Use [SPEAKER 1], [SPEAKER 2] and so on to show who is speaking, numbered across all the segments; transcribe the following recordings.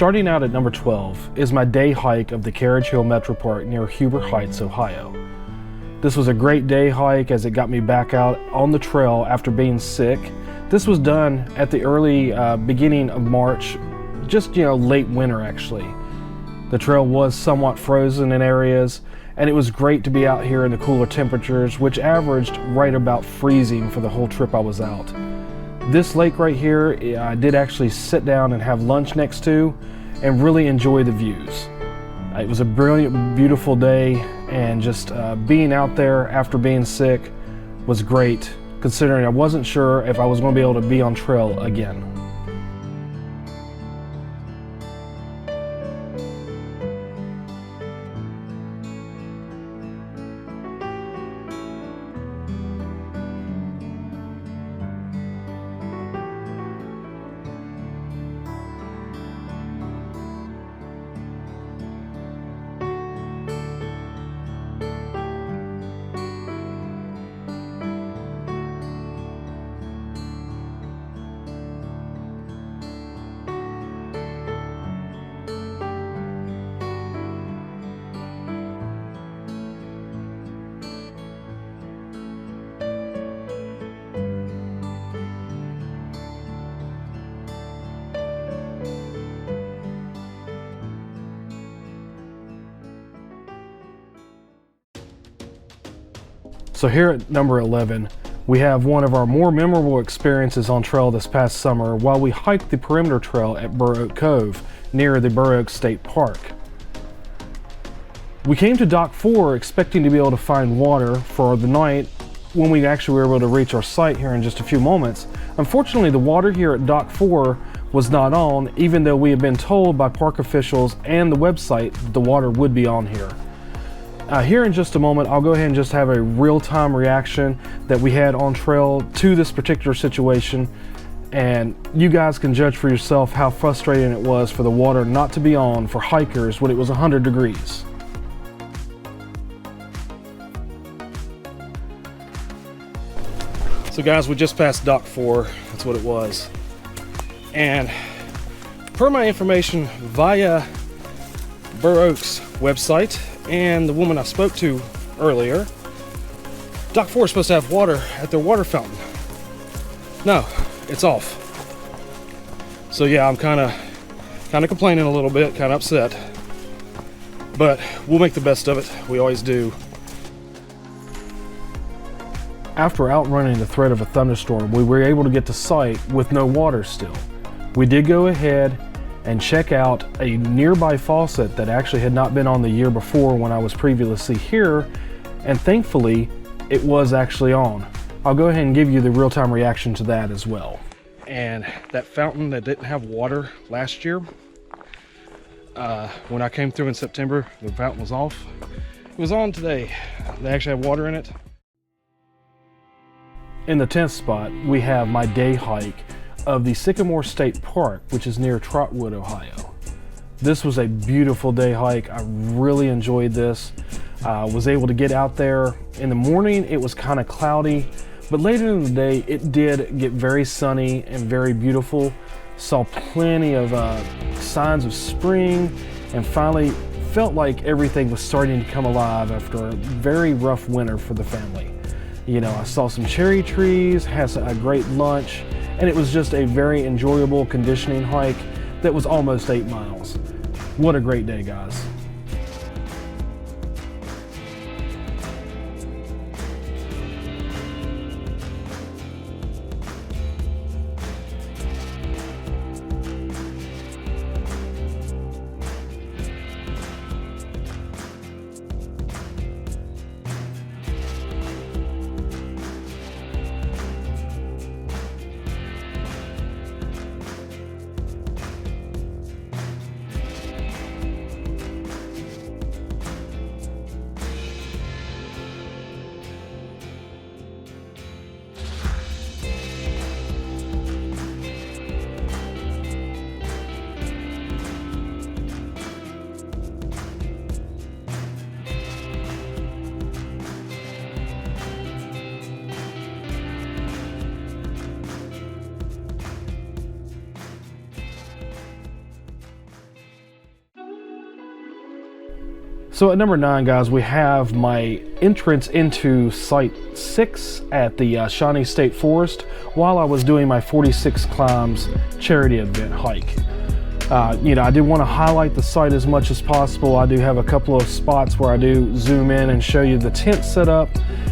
[SPEAKER 1] Starting out at number 12 is my day hike of the Carriage Hill Metropark near Huber Heights, Ohio. This was a great day hike as it got me back out on the trail after being sick. This was done at the early beginning of March, just late winter actually. The trail was somewhat frozen in areas, and it was great to be out here in the cooler temperatures, which averaged right about freezing for the whole trip I was out. This lake right here, I did actually sit down and have lunch next to and really enjoy the views. It was a brilliant, beautiful day, and just being out there after being sick was great, considering I wasn't sure if I was going to be able to be on trail again. So here at number 11, we have one of our more memorable experiences on trail this past summer while we hiked the Perimeter Trail at Burr Oak Cove near the Burr Oak State Park. We came to Dock 4 expecting to be able to find water for the night when we actually were able to reach our site here in just a few moments. Unfortunately, the water here at Dock 4 was not on, even though we had been told by park officials and the website that the water would be on here. Here in just a moment, I'll go ahead and just have a real-time reaction that we had on trail to this particular situation, and you guys can judge for yourself how frustrating it was for the water not to be on for hikers when it was 100 degrees. So guys, we just passed Dock 4, that's what it was. And per my information via Burr Oak's website and the woman I spoke to earlier, Dock 4 is supposed to have water at their water fountain. No, it's off. So yeah, I'm kind of complaining a little bit, kind of upset. But we'll make the best of it. We always do. After outrunning the threat of a thunderstorm, we were able to get to site with no water still. We did go ahead and check out a nearby faucet that actually had not been on the year before when I was previously here, and thankfully it was actually on. I'll go ahead and give you the real-time reaction to that as well. And that fountain that didn't have water last year, when I came through in September, the fountain was off. It was on today. They actually have water in it. In the 10th spot, we have my day hike of the Sycamore State Park, which is near Trotwood, Ohio. This was a beautiful day hike. I really enjoyed this. Was able to get out there. In the morning, it was kind of cloudy, but later in the day, it did get very sunny and very beautiful. Saw plenty of signs of spring, and finally felt like everything was starting to come alive after a very rough winter for the family. I saw some cherry trees, had a great lunch, and it was just a very enjoyable conditioning hike that was almost 8 miles. What a great day, guys. So at number 9, guys, we have my entrance into Site 6 at the Shawnee State Forest while I was doing my 46 Climbs charity event hike. I do want to highlight the site as much as possible. I do have a couple of spots where I do zoom in and show you the tent setup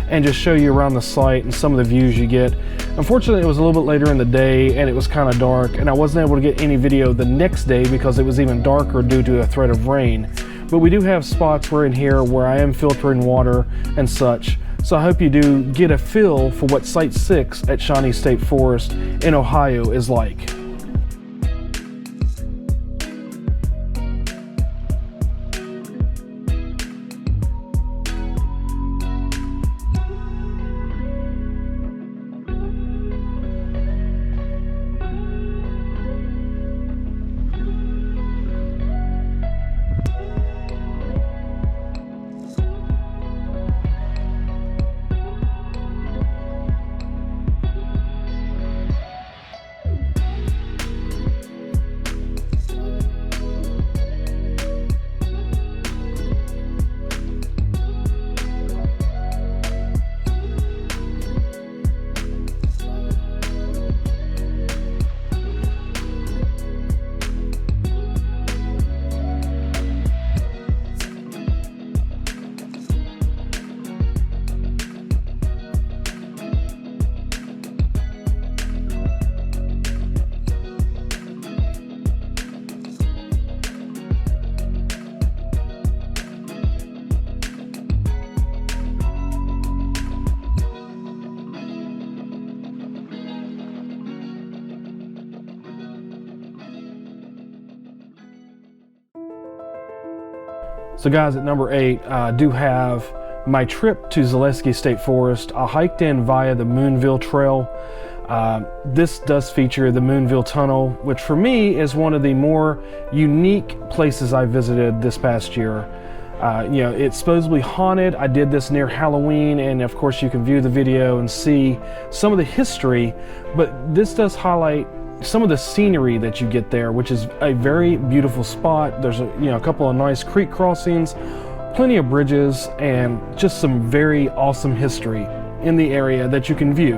[SPEAKER 1] and just show you around the site and some of the views you get. Unfortunately, it was a little bit later in the day and it was kind of dark, and I wasn't able to get any video the next day because it was even darker due to a threat of rain. But we do have spots where in here where I am filtering water and such. So I hope you do get a feel for what Site 6 at Shawnee State Forest in Ohio is like. So guys, at number 8, I do have my trip to Zaleski State Forest. I hiked in via the Moonville Trail. This does feature the Moonville Tunnel, which for me is one of the more unique places I visited this past year. It's supposedly haunted. I did this near Halloween, and of course you can view the video and see some of the history, but this does highlight some of the scenery that you get there, which is a very beautiful spot. There's a couple of nice creek crossings, plenty of bridges, and just some very awesome history in the area that you can view.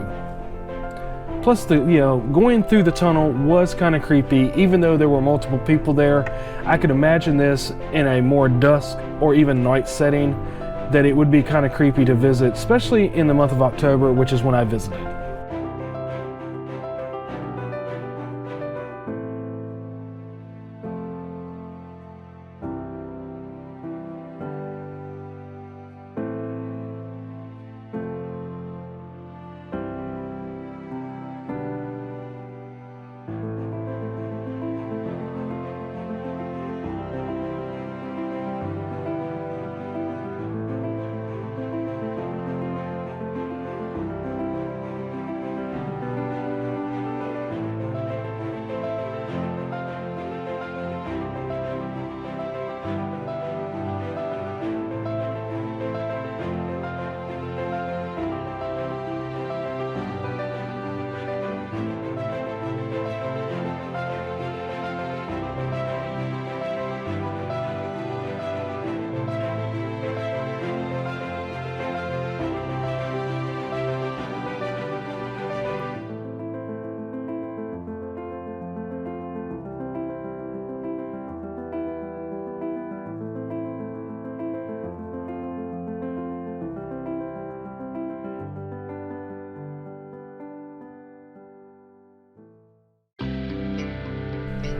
[SPEAKER 1] Plus, going through the tunnel was kind of creepy. Even though there were multiple people there, I could imagine this in a more dusk or even night setting, that it would be kind of creepy to visit, especially in the month of October, which is when I visited.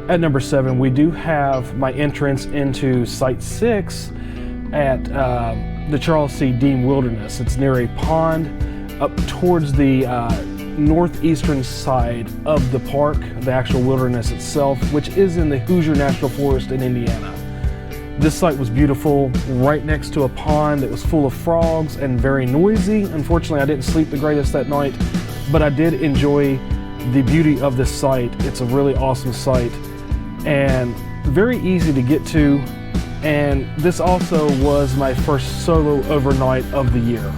[SPEAKER 1] At number 7, we do have my entrance into Site 6 at the Charles C Deam Wilderness. It's near a pond up towards the northeastern side of the park, the actual wilderness itself, which is in the Hoosier National Forest in Indiana. This site was beautiful, right next to a pond that was full of frogs and very noisy. Unfortunately, I didn't sleep the greatest that night, but I did enjoy the beauty of this site. It's a really awesome site and very easy to get to, and this also was my first solo overnight of the year.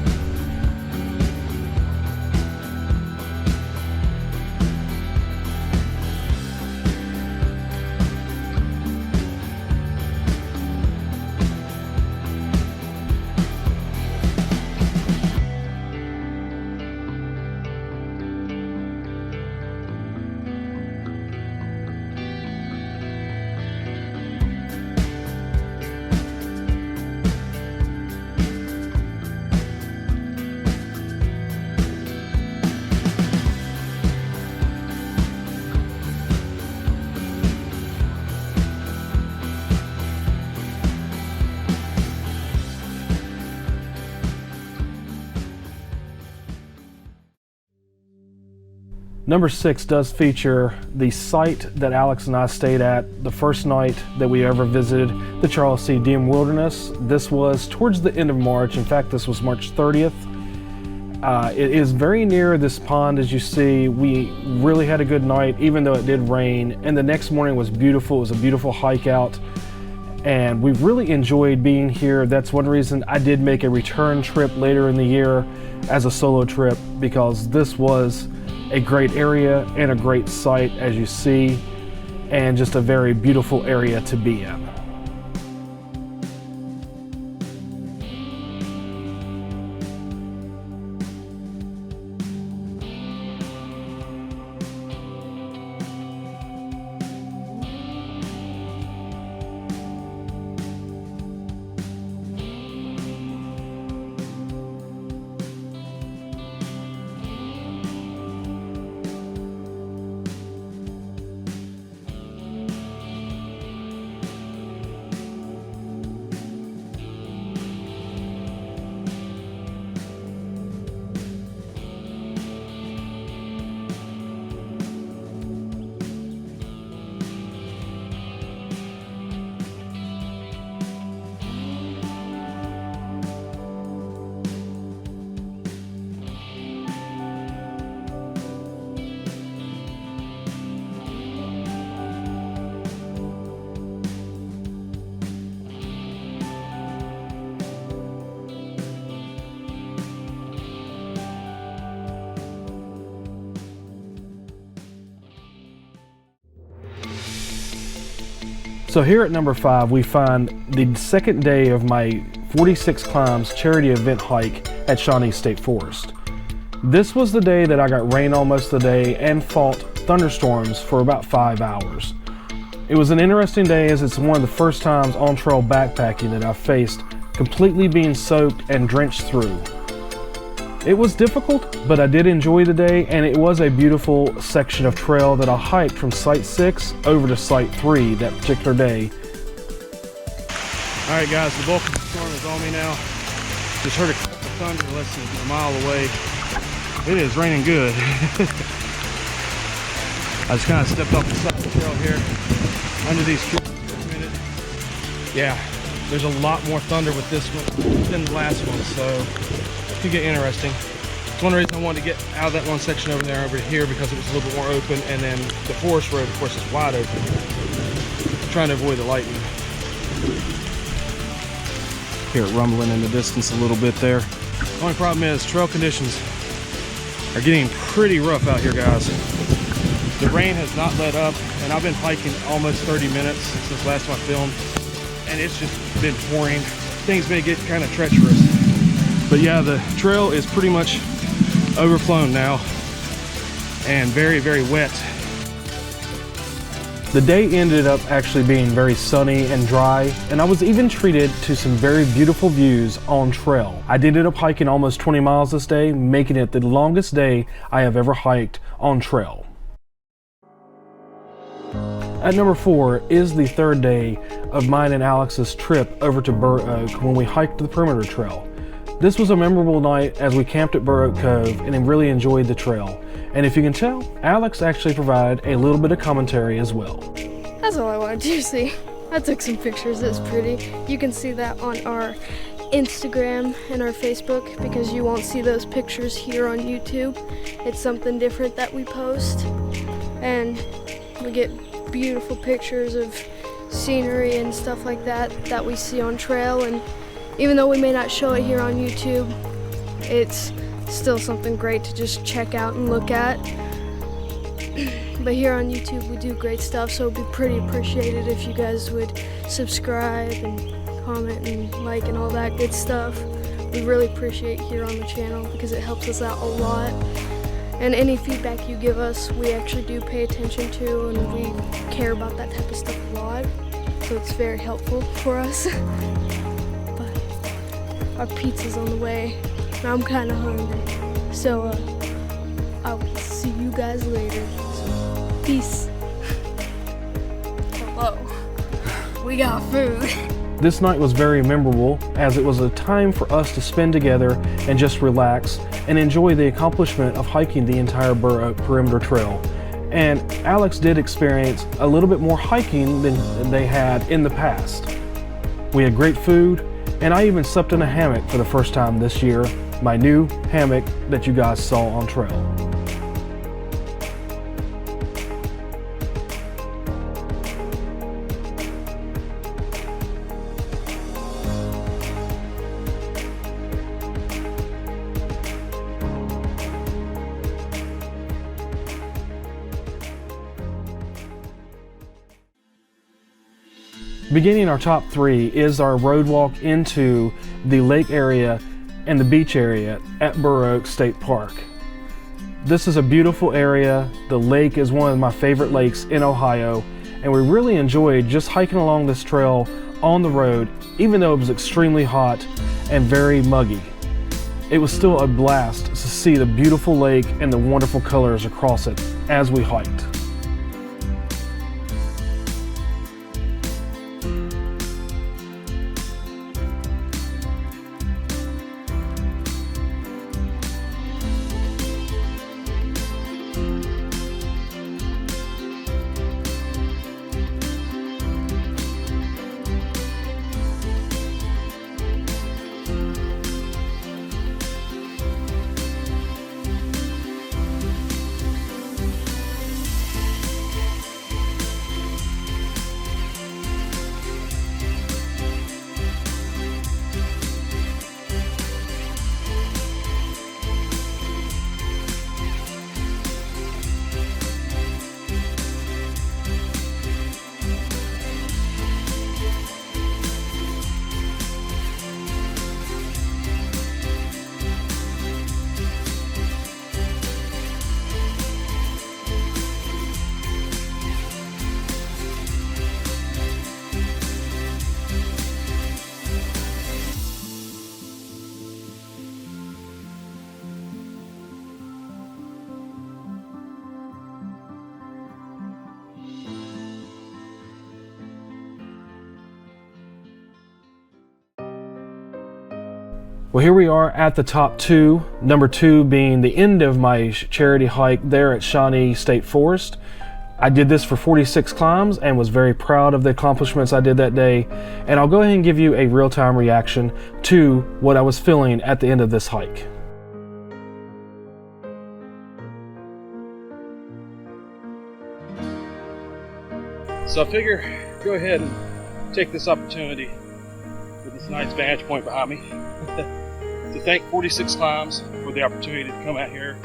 [SPEAKER 1] Number 6 does feature the site that Alex and I stayed at the first night that we ever visited, the Charles C Deam Wilderness. This was towards the end of March. In fact, this was March 30th. It is very near this pond, as you see. We really had a good night, even though it did rain, and the next morning was beautiful. It was a beautiful hike out, and we really enjoyed being here. That's one reason I did make a return trip later in the year as a solo trip, because this was a great area and a great site, as you see, and just a very beautiful area to be in. So here at number 5, we find the second day of my 46 Climbs charity event hike at Shawnee State Forest. This was the day that I got rain all most of the day and fought thunderstorms for about 5 hours. It was an interesting day, as it's one of the first times on trail backpacking that I've faced completely being soaked and drenched through. It was difficult, but I did enjoy the day, and it was a beautiful section of trail that I hiked from Site 6 over to Site 3 that particular day.
[SPEAKER 2] All right, guys, the bulk of the storm is on me now. Just heard a crack of thunder less than a mile away. It is raining good. I just kind of stepped off the side of the trail here, under these trees for a minute. Yeah, there's a lot more thunder with this one than the last one, so it could get interesting. It's one reason I wanted to get out of that one section over there over here, because it was a little bit more open, and then the forest road, of course, is wide open. I'm trying to avoid the lightning.
[SPEAKER 1] Hear it rumbling in the distance a little bit there.
[SPEAKER 2] The only problem is trail conditions are getting pretty rough out here, guys. The rain has not let up, and I've been hiking almost 30 minutes since last time I filmed, and it's just been pouring. Things may get kind of treacherous. But yeah, the trail is pretty much overflown now and very, very wet.
[SPEAKER 1] The day ended up actually being very sunny and dry, and I was even treated to some very beautiful views on trail. I did end up hiking almost 20 miles this day, making it the longest day I have ever hiked on trail. At number 4 is the third day of mine and Alex's trip over to Burr Oak when we hiked the Perimeter Trail. This was a memorable night as we camped at Burr Oak Cove and really enjoyed the trail. And if you can tell, Alex actually provided a little bit of commentary as well.
[SPEAKER 3] That's all I wanted you to see. I took some pictures. It's pretty. You can see that on our Instagram and our Facebook, because you won't see those pictures here on YouTube. It's something different that we post, and we get beautiful pictures of scenery and stuff like that that we see on trail. And even though we may not show it here on YouTube, it's still something great to just check out and look at. But here on YouTube we do great stuff, so it'd be pretty appreciated if you guys would subscribe and comment and like and all that good stuff. We really appreciate here on the channel because it helps us out a lot. And any feedback you give us, we actually do pay attention to, and we care about that type of stuff a lot. So it's very helpful for us. But our pizza's on the way, and I'm kind of hungry. So I will see you guys later. Peace. Hello. We got food.
[SPEAKER 1] This night was very memorable as it was a time for us to spend together and just relax and enjoy the accomplishment of hiking the entire Burr Oak Perimeter Trail. And Alex did experience a little bit more hiking than they had in the past. We had great food, and I even slept in a hammock for the first time this year, my new hammock that you guys saw on trail. Beginning our top 3 is our road walk into the lake area and the beach area at Burr Oak State Park. This is a beautiful area. The lake is one of my favorite lakes in Ohio, and we really enjoyed just hiking along this trail on the road, even though it was extremely hot and very muggy. It was still a blast to see the beautiful lake and the wonderful colors across it as we hiked. Well, here we are at the top 2, number 2 being the end of my charity hike there at Shawnee State Forest. I did this for 46 climbs and was very proud of the accomplishments I did that day. And I'll go ahead and give you a real-time reaction to what I was feeling at the end of this hike.
[SPEAKER 2] So I figure go ahead and take this opportunity with this nice vantage point behind me to thank 46 Climbs for the opportunity to come out here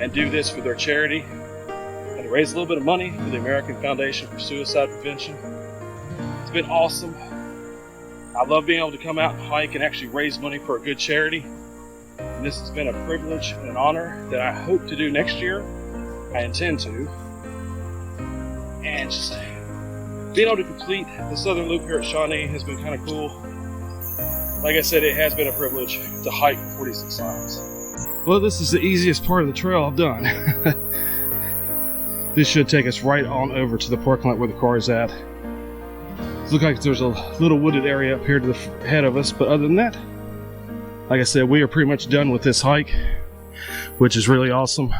[SPEAKER 2] and do this for their charity and to raise a little bit of money for the American Foundation for Suicide Prevention. It's been awesome. I love being able to come out and hike and actually raise money for a good charity. And this has been a privilege and an honor that I hope to do next year. I intend to. And just being able to complete the southern loop here at Shawnee has been kind of cool. Like I said, it has been a privilege to hike 46 miles. Well, this is the easiest part of the trail I've done. This should take us right on over to the parking lot where the car is at. It looks like there's a little wooded area up here to the head of us, but other than that, like I said, we are pretty much done with this hike, which is really awesome.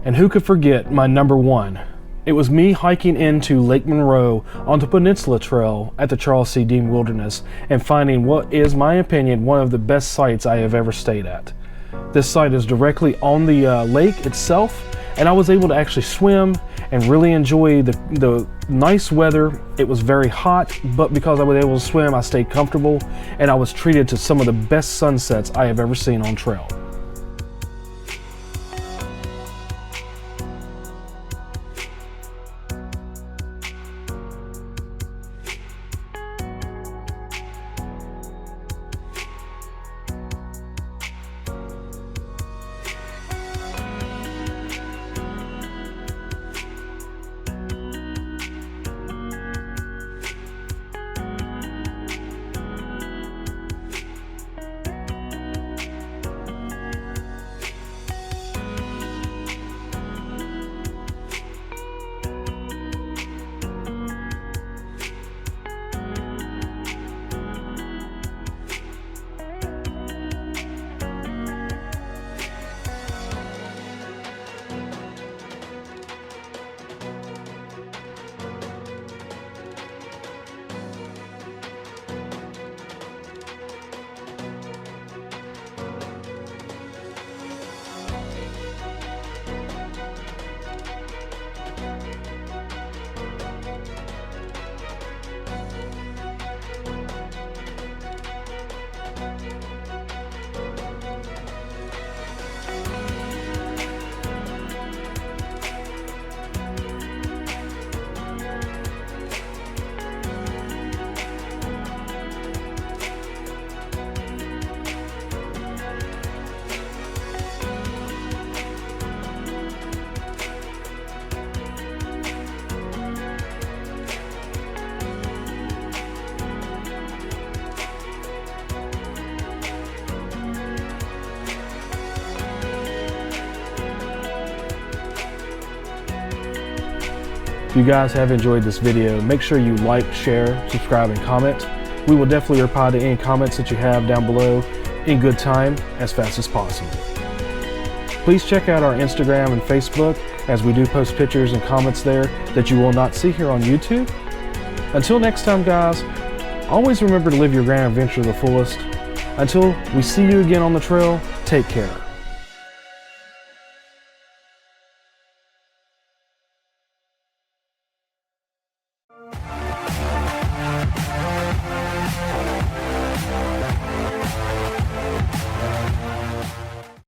[SPEAKER 1] And who could forget my number 1? It was me hiking into Lake Monroe on the Peninsula Trail at the Charles C Deam Wilderness and finding what is, my opinion, one of the best sites I have ever stayed at. This site is directly on the lake itself, and I was able to actually swim and really enjoy the nice weather. It was very hot, but because I was able to swim, I stayed comfortable, and I was treated to some of the best sunsets I have ever seen on trail. you guys have enjoyed this video, make sure you like, share, subscribe, and comment. We will definitely reply to any comments that you have down below in good time, as fast as possible. Please check out our Instagram and Facebook, as we do post pictures and comments there that you will not see here on YouTube. Until next time, guys, always remember to live your grand adventure to the fullest. Until we see you again on the trail, take care.